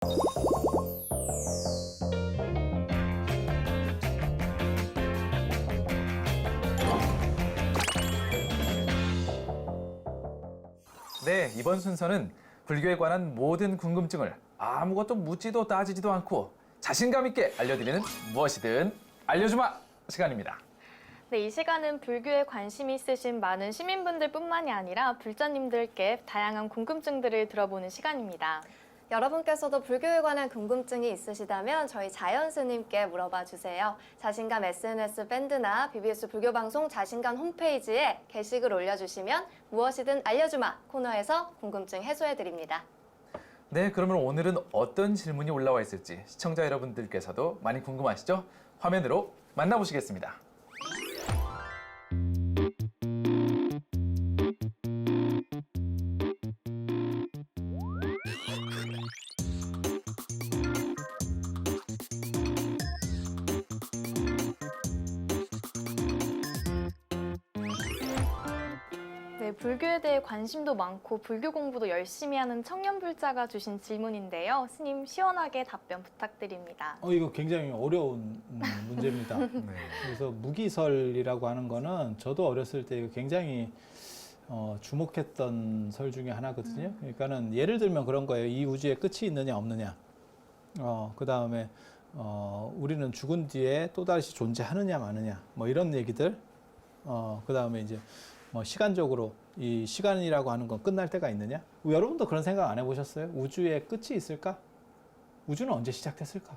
네, 이번 순서는 불교에 관한 모든 궁금증을 아무것도 묻지도 따지지도 않고 자신감 있게 알려드리는 무엇이든 알려주마 시간입니다. 네, 이 시간은 불교에 관심이 있으신 많은 시민분들뿐만이 아니라 불자님들께 다양한 궁금증들을 들어보는 시간입니다. 여러분께서도 불교에 관한 궁금증이 있으시다면 저희 자연 스님께 물어봐 주세요. 자신감 SNS 밴드나 BBS 불교방송 자신감 홈페이지에 게시글 올려주시면 무엇이든 알려주마 코너에서 궁금증 해소해드립니다. 네, 그러면 오늘은 어떤 질문이 올라와 있을지 시청자 여러분들께서도 많이 궁금하시죠? 화면으로 만나보시겠습니다. 네, 불교에 대해 관심도 많고 불교 공부도 열심히 하는 청년 불자가 주신 질문인데요. 스님 시원하게 답변 부탁드립니다. 이거 굉장히 어려운 문제입니다. 네. 그래서 무기설이라고 하는 거는 저도 어렸을 때 이거 굉장히 주목했던 설 중에 하나거든요. 그러니까는 예를 들면 그런 거예요. 이 우주에 끝이 있느냐 없느냐. 그 다음에 우리는 죽은 뒤에 또다시 존재하느냐 마느냐. 뭐 이런 얘기들. 그 다음에 이제 뭐 시간적으로 이 시간이라고 하는 건 끝날 때가 있느냐? 여러분도 그런 생각 안 해보셨어요? 우주에 끝이 있을까? 우주는 언제 시작됐을까?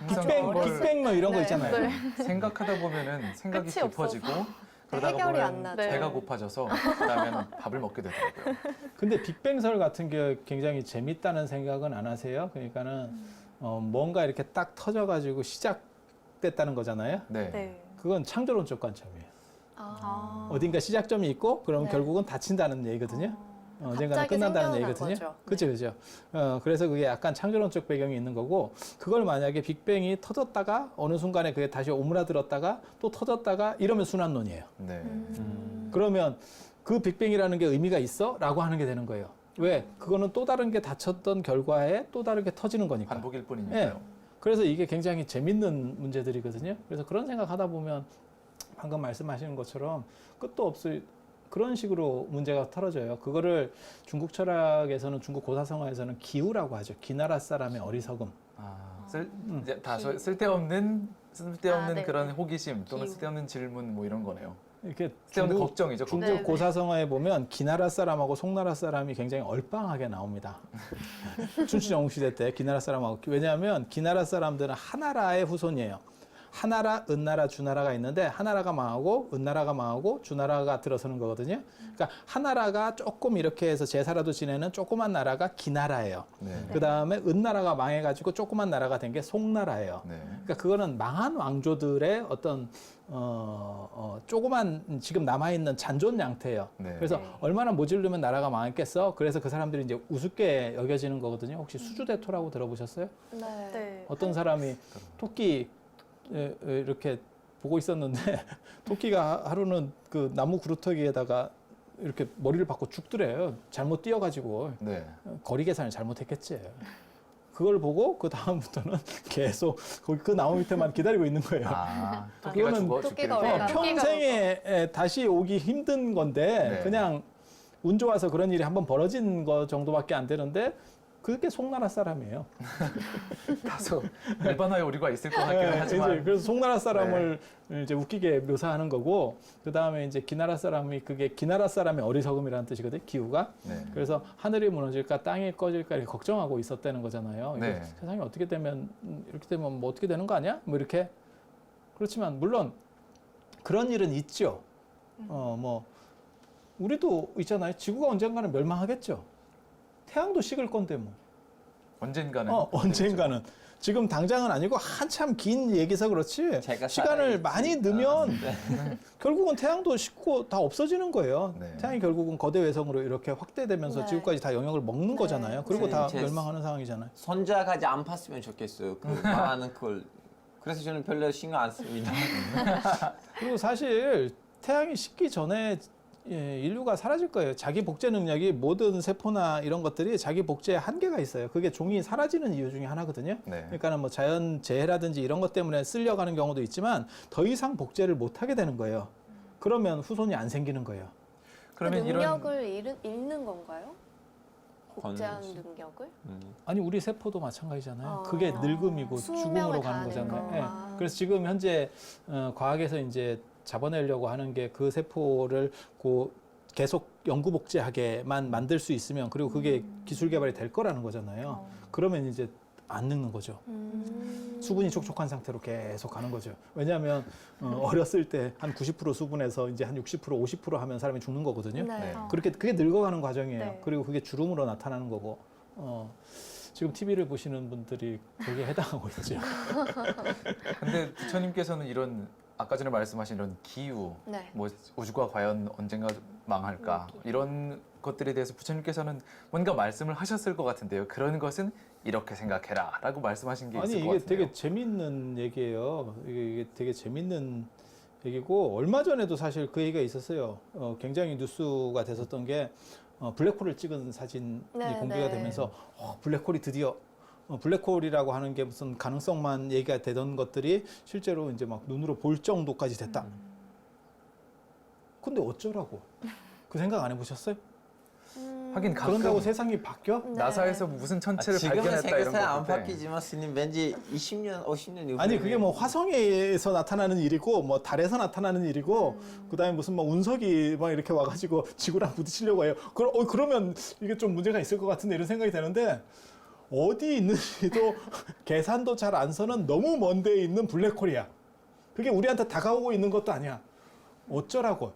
빅뱅 뭐 이런 거 네. 있잖아요. 네. 생각하다 보면은 생각이 끝이 깊어지고 없어서. 그러다가 해결이 보면 안 나죠. 배가 네. 고파져서 그다음에는 밥을 먹게 되더라고요. 근데 빅뱅설 같은 게 굉장히 재밌다는 생각은 안 하세요? 그러니까는 뭔가 이렇게 딱 터져가지고 시작됐다는 거잖아요. 네. 네. 그건 창조론적 관점이에요. 어딘가 시작점이 있고 그럼 네. 결국은 닫힌다는 얘기거든요. 언젠가는 갑자기 끝난다는 생겨난 얘기거든요. 거죠. 그렇죠, 그렇죠. 그래서 그게 약간 창조론적 배경이 있는 거고, 그걸 만약에 빅뱅이 터졌다가 어느 순간에 그게 다시 오므라들었다가 또 터졌다가 이러면 순환론이에요. 네. 그러면 그 빅뱅이라는 게 의미가 있어? 라고 하는 게 되는 거예요. 왜? 그거는 또 다른 게 닫혔던 결과에 또 다르게 터지는 거니까. 반복일 예. 뿐이니까요. 그래서 이게 굉장히 재밌는 문제들이거든요. 그래서 그런 생각 하다 보면 방금 말씀하시는 것처럼 끝도 없을 그런 식으로 문제가 털어져요. 그거를 중국 철학에서는, 중국 고사성어에서는 기우라고 하죠. 기나라 사람의 어리석음. 이제 쓸데없는 네. 그런 호기심 또는 기우. 쓸데없는 질문 뭐 이런 거네요. 이렇게 쓸데없는 걱정이죠. 중국 네, 네. 고사성어에 보면 기나라 사람하고 송나라 사람이 굉장히 얼빵하게 나옵니다. 춘추 영웅시대 때 기나라 사람하고, 왜냐하면 기나라 사람들은 하나라의 후손이에요. 하나라, 은나라, 주나라가 있는데 하나라가 망하고 은나라가 망하고 주나라가 들어서는 거거든요. 그러니까 하나라가 조금 이렇게 해서 제사라도 지내는 조그만 나라가 기나라예요. 네. 그 다음에 은나라가 망해가지고 조그만 나라가 된 게 송나라예요. 네. 그러니까 그거는 망한 왕조들의 어떤 조그만 지금 남아있는 잔존 양태예요. 네. 그래서 네. 얼마나 모질르면 나라가 망했겠어? 그래서 그 사람들이 이제 우습게 여겨지는 거거든요. 혹시 수주대토라고 들어보셨어요? 네. 네. 어떤 사람이 토끼 이렇게 보고 있었는데 토끼가 하루는 그 나무 구루터기에다가 이렇게 머리를 박고 죽더래요. 잘못 뛰어가지고 네. 거리 계산을 잘못했겠지. 그걸 보고 그 다음부터는 계속 거기 그 나무 밑에만 기다리고 있는 거예요. 토끼가 그거는 죽어 토끼가 죽기를. 올라가. 평생에 다시 오기 힘든 건데 네. 그냥 운 좋아서 그런 일이 한번 벌어진 거 정도밖에 안 되는데 그게 송나라 사람이에요. 다소 일반화의 오류가 있을 것 같기는 하지만 이제 그래서 송나라 사람을 이제 웃기게 묘사하는 거고, 그 다음에 이제 기나라 사람이 그게 기나라 사람의 어리석음이라는 뜻이거든요. 기후가. 네. 그래서 하늘이 무너질까 땅이 꺼질까 이렇게 걱정하고 있었다는 거잖아요. 네. 이게 세상이 어떻게 되면 이렇게 되면 뭐 어떻게 되는 거 아니야? 뭐 이렇게. 그렇지만 물론 그런 일은 있죠. 뭐 우리도 있잖아요. 지구가 언젠가는 멸망하겠죠. 태양도 식을 건데 뭐. 언젠가는 언젠가는. 지금 당장은 아니고 한참 긴 얘기서 그렇지. 제가 시간을 살아있지. 많이 넣으면 결국은 태양도 식고 다 없어지는 거예요. 네. 태양이 결국은 거대 외성으로 이렇게 확대되면서 네. 지구까지 다 영역을 먹는 거잖아요. 그리고 네. 다 제- 멸망하는 상황이잖아요. 손자까지 안 팠으면 좋겠어요. 그 망하는 걸. 그래서 저는 별로 신경 안 씁니다. 그리고 사실 태양이 식기 전에 인류가 사라질 거예요. 자기 복제 능력이 모든 세포나 이런 것들이 자기 복제에 한계가 있어요. 그게 종이 사라지는 이유 중에 하나거든요. 네. 그러니까는 뭐 자연 재해라든지 이런 것 때문에 쓸려가는 경우도 있지만 더 이상 복제를 못 하게 되는 거예요. 그러면 후손이 안 생기는 거예요. 그러면 이런 능력을 잃는 건가요? 복제하는 건지. 능력을? 아니 우리 세포도 마찬가지잖아요. 아. 그게 늙음이고 수명을 죽음으로 가는 다하는 거잖아요. 거. 예. 아. 그래서 지금 현재 과학에서 이제 잡아내려고 하는 게 그 세포를 계속 영구 복제하게만 만들 수 있으면 그리고 그게 기술 개발이 될 거라는 거잖아요. 그러면 이제 안 늙는 거죠. 수분이 촉촉한 상태로 계속 가는 거죠. 왜냐하면 어렸을 때 한 90% 수분에서 이제 한 60% 50% 하면 사람이 죽는 거거든요. 네. 그렇게 그게 늙어가는 과정이에요. 네. 그리고 그게 주름으로 나타나는 거고. 지금 TV를 보시는 분들이 거기에 해당하고 있죠. 근데 부처님께서는 이런 아까 전에 말씀하신 이런 기후, 네. 뭐 우주가 과연 언젠가 망할까 이런 것들에 대해서 부처님께서는 뭔가 말씀을 하셨을 것 같은데요. 그런 것은 이렇게 생각해라라고 말씀하신 게 아니 있을 것 이게 같은데요. 되게 재밌는 얘기예요. 이게 되게 재밌는 얘기고 얼마 전에도 사실 그 얘기가 있었어요. 굉장히 뉴스가 됐었던 게 블랙홀을 찍은 사진이 네, 공개가 네. 되면서 블랙홀이 드디어 블랙홀이라고 하는 게 무슨 가능성만 얘기가 되던 것들이 실제로 이제 막 눈으로 볼 정도까지 됐다. 근데 어쩌라고? 그 생각 안 해보셨어요? 하긴 가끔 그런다고 세상이 바뀌어? 네. 나사에서 무슨 천체를 지금은 발견했다 이런 세계사에 안 건데 바뀌지만 스님 왠지 20년, 50년 이후에 아니 그게 뭐 화성에서 나타나는 일이고 뭐 달에서 나타나는 일이고 그다음에 무슨 막 운석이 막 이렇게 와가지고 지구랑 부딪히려고 해요. 그러면 이게 좀 문제가 있을 것 같은데 이런 생각이 드는데 어디 있는지도 계산도 잘 안 서는 너무 먼 데에 있는 블랙홀이야. 그게 우리한테 다가오고 있는 것도 아니야. 어쩌라고?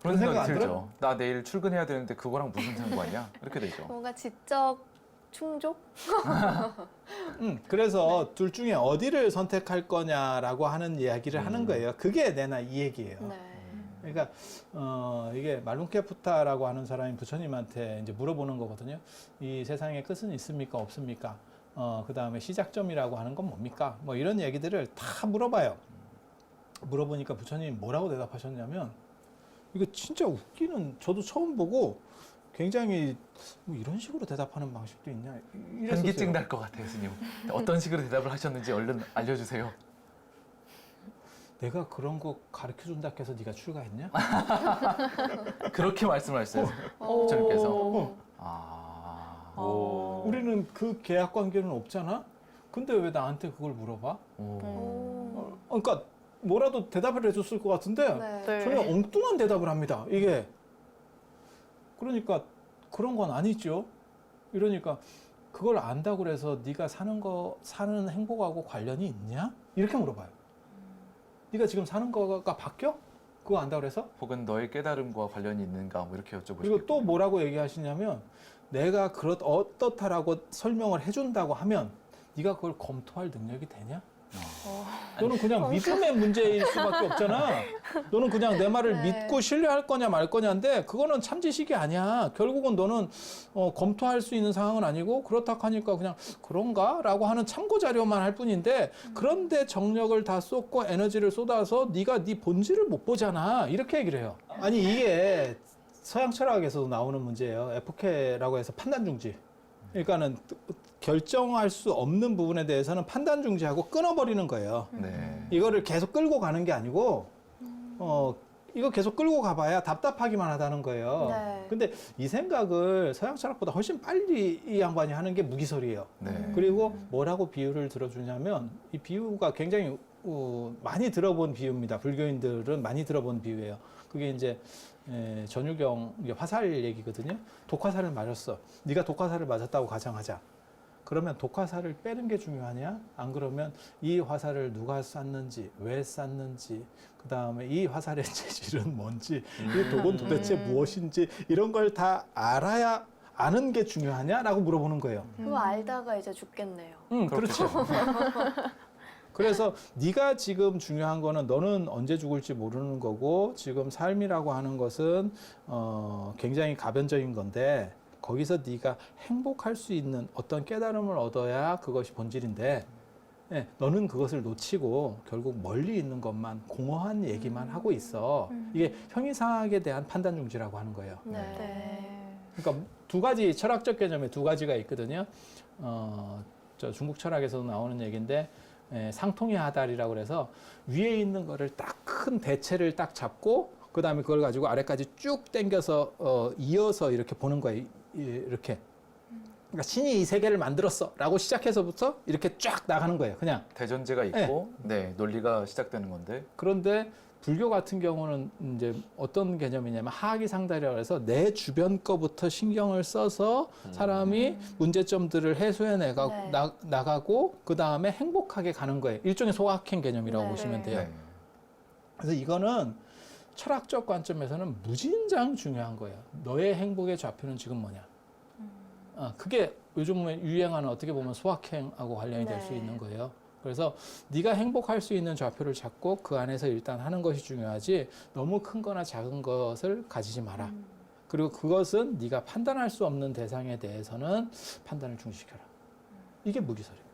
그런 생각이 안 들어요? 들죠. 나 내일 출근해야 되는데 그거랑 무슨 상관이야? 이렇게 되죠. 뭔가 지적 충족? 그래서 둘 중에 어디를 선택할 거냐라고 하는 이야기를 하는 거예요. 그게 내나 이 얘기예요. 네. 그러니까 이게 말룬케푸타라고 하는 사람이 부처님한테 이제 물어보는 거거든요. 이 세상에 끝은 있습니까? 없습니까? 그 다음에 시작점이라고 하는 건 뭡니까? 뭐 이런 얘기들을 다 물어봐요. 물어보니까 부처님이 뭐라고 대답하셨냐면 이거 진짜 웃기는 저도 처음 보고 굉장히 뭐 이런 식으로 대답하는 방식도 있냐 이랬었어요. 현기증 날 것 같아요, 스님. 어떤 식으로 대답을 하셨는지 얼른 알려주세요. 내가 그런 거 가르쳐준다 해서 네가 출가했냐? 그렇게 말씀하셨어요, 부처님께서. 아, 우리는 그 계약 관계는 없잖아? 근데 왜 나한테 그걸 물어봐? 오. 그러니까 뭐라도 대답을 해줬을 것 같은데 네. 전혀 엉뚱한 대답을 합니다. 이게 그러니까 그런 건 아니죠. 이러니까 그걸 안다고 그래서 네가 사는 행복하고 관련이 있냐? 이렇게 물어봐요. 네가 지금 사는 거가 바뀌어? 그거 안다고 그래서? 혹은 너의 깨달음과 관련이 있는가 뭐 이렇게 여쭤보시고 그리고 또 뭐라고 얘기하시냐면 내가 어떻다라고 설명을 해준다고 하면 네가 그걸 검토할 능력이 되냐? 너는 그냥 믿음의 문제일 수밖에 없잖아. 너는 그냥 내 말을 네. 믿고 신뢰할 거냐 말 거냐인데 그거는 참지식이 아니야. 결국은 너는 검토할 수 있는 상황은 아니고 그렇다 하니까 그냥 그런가? 라고 하는 참고 자료만 할 뿐인데 그런데 정력을 다 쏟고 에너지를 쏟아서 네가 네 본질을 못 보잖아. 이렇게 얘기를 해요. 아니 이게 서양 철학에서도 나오는 문제예요. FK라고 해서 판단 중지. 그러니까는 결정할 수 없는 부분에 대해서는 판단 중지하고 끊어버리는 거예요. 네. 이거를 계속 끌고 가는 게 아니고 이거 계속 끌고 가봐야 답답하기만 하다는 거예요. 네. 근데 이 생각을 서양 철학보다 훨씬 빨리 이 양반이 하는 게 무기설이에요. 네. 그리고 뭐라고 비유를 들어주냐면 이 비유가 굉장히 많이 들어본 비유입니다. 불교인들은 많이 들어본 비유예요. 그게 이제 전유경 화살 얘기거든요. 독화살을 맞았어. 네가 독화살을 맞았다고 가정하자. 그러면 독화살을 빼는 게 중요하냐? 안 그러면 이 화살을 누가 쐈는지, 왜 쐈는지, 그 다음에 이 화살의 재질은 뭔지, 이 독은 도대체 무엇인지 이런 걸 다 알아야 아는 게 중요하냐라고 물어보는 거예요. 그거 알다가 이제 죽겠네요. 그렇죠. 그래서 네가 지금 중요한 거는 너는 언제 죽을지 모르는 거고 지금 삶이라고 하는 것은 굉장히 가변적인 건데 거기서 네가 행복할 수 있는 어떤 깨달음을 얻어야 그것이 본질인데 예, 너는 그것을 놓치고 결국 멀리 있는 것만 공허한 얘기만 하고 있어. 이게 형이상학에 대한 판단 중지라고 하는 거예요. 네. 네. 그러니까 두 가지 철학적 개념에 두 가지가 있거든요. 저 중국 철학에서도 나오는 얘기인데 상통의 하달이라고 그래서 위에 있는 거를 딱 큰 대체를 딱 잡고 그 다음에 그걸 가지고 아래까지 쭉 당겨서 이어서 이렇게 보는 거예요. 이렇게. 그러니까 신이 이 세계를 만들었어라고 시작해서부터 이렇게 쫙 나가는 거예요. 그냥. 대전제가 있고 네, 논리가 시작되는 건데 그런데 불교 같은 경우는 이제 어떤 개념이냐면 하악이 상달이라고 해서 내 주변 거부터 신경을 써서 사람이 문제점들을 해소해 네. 나가고 그 다음에 행복하게 가는 거예요. 일종의 소확행 개념이라고 네. 보시면 돼요. 네. 그래서 이거는 철학적 관점에서는 무진장 중요한 거예요. 너의 행복의 좌표는 지금 뭐냐? 그게 요즘에 유행하는 어떻게 보면 소확행하고 관련이 될 수 네. 있는 거예요. 그래서 네가 행복할 수 있는 좌표를 찾고 그 안에서 일단 하는 것이 중요하지 너무 큰 거나 작은 것을 가지지 마라. 그리고 그것은 네가 판단할 수 없는 대상에 대해서는 판단을 중지시켜라. 이게 무기설이에요.